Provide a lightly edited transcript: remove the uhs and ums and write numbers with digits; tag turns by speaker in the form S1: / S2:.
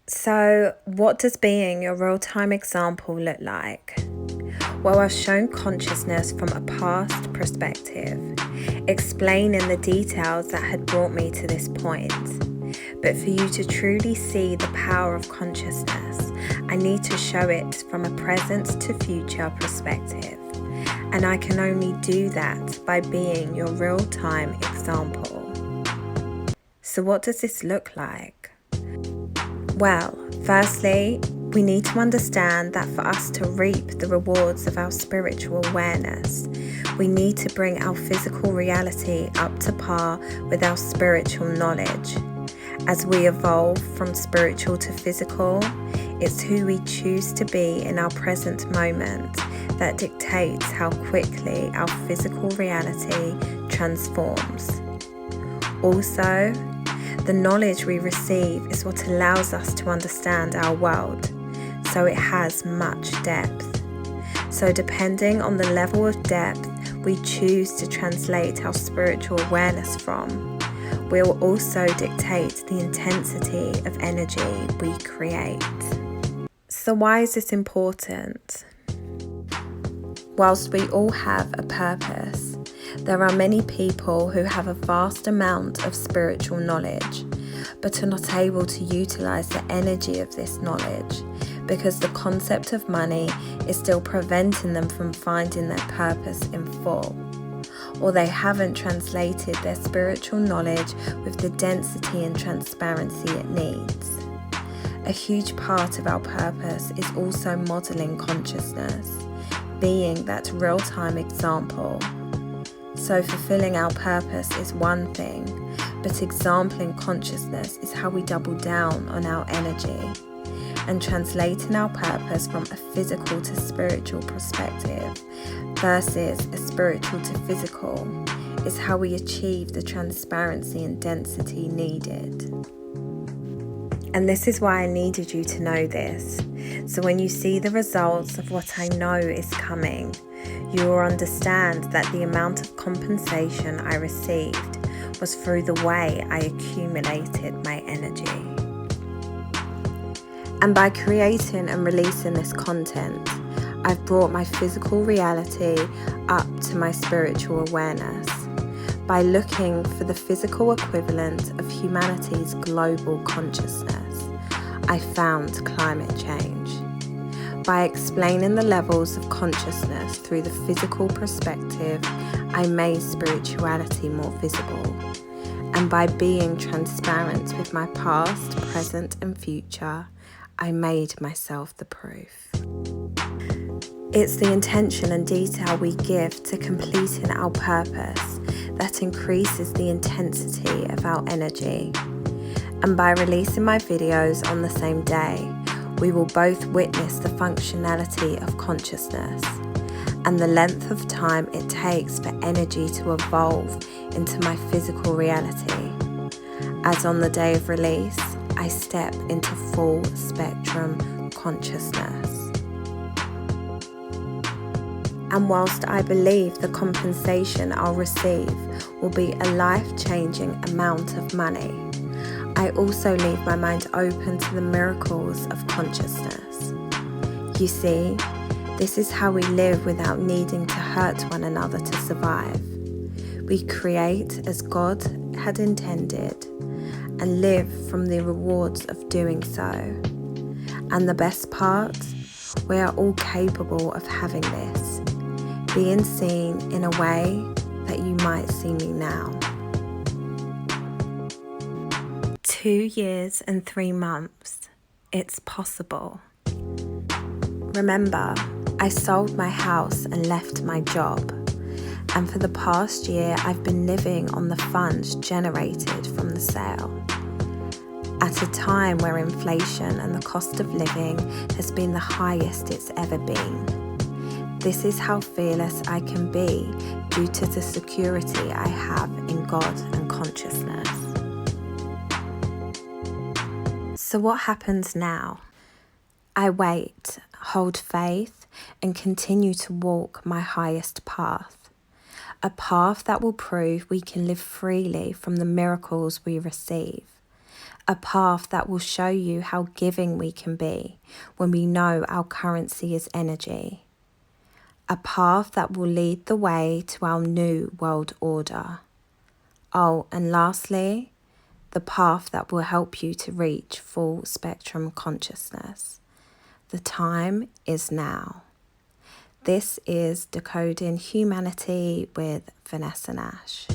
S1: So, what does being your real-time example look like? Well, I've shown consciousness from a past perspective, explaining the details that had brought me to this point. But for you to truly see the power of consciousness, I need to show it from a present to future perspective. And I can only do that by being your real-time example. So what does this look like? Well, firstly, we need to understand that for us to reap the rewards of our spiritual awareness, we need to bring our physical reality up to par with our spiritual knowledge. As we evolve from spiritual to physical, it's who we choose to be in our present moment that dictates how quickly our physical reality transforms. Also, the knowledge we receive is what allows us to understand our world, so it has much depth. So depending on the level of depth we choose to translate our spiritual awareness from, will also dictate the intensity of energy we create. So why is this important? Whilst we all have a purpose, there are many people who have a vast amount of spiritual knowledge, but are not able to utilize the energy of this knowledge because the concept of money is still preventing them from finding their purpose in full, or they haven't translated their spiritual knowledge with the density and transparency it needs. A huge part of our purpose is also modeling consciousness, being that real-time example. So fulfilling our purpose is one thing, but exempling consciousness is how we double down on our energy. And translating our purpose from a physical to spiritual perspective versus a spiritual to physical is how we achieve the transparency and density needed. And this is why I needed you to know this. So when you see the results of what I know is coming, you will understand that the amount of compensation I received was through the way I accumulated my energy. And by creating and releasing this content, I've brought my physical reality up to my spiritual awareness. By looking for the physical equivalent of humanity's global consciousness, I found climate change. By explaining the levels of consciousness through the physical perspective, I made spirituality more visible. And by being transparent with my past, present, and future, I made myself the proof. It's the intention and detail we give to completing our purpose that increases the intensity of our energy. And by releasing my videos on the same day, we will both witness the functionality of consciousness and the length of time it takes for energy to evolve into my physical reality. As on the day of release, I step into full spectrum consciousness. And whilst I believe the compensation I'll receive will be a life-changing amount of money, I also leave my mind open to the miracles of consciousness. You see, this is how we live without needing to hurt one another to survive. We create as God had intended and live from the rewards of doing so. And the best part, we are all capable of having this, being seen in a way that you might see me now. 2 years and 3 months. It's possible. Remember, I sold my house and left my job. And for the past year, I've been living on the funds generated from the sale. At a time where inflation and the cost of living has been the highest it's ever been. This is how fearless I can be due to the security I have in God and consciousness. So what happens now? I wait, hold faith, and continue to walk my highest path. A path that will prove we can live freely from the miracles we receive. A path that will show you how giving we can be when we know our currency is energy. A path that will lead the way to our new world order. Oh, and lastly, the path that will help you to reach full spectrum consciousness. The time is now. This is Decoding Humanity with Vanessa Nash.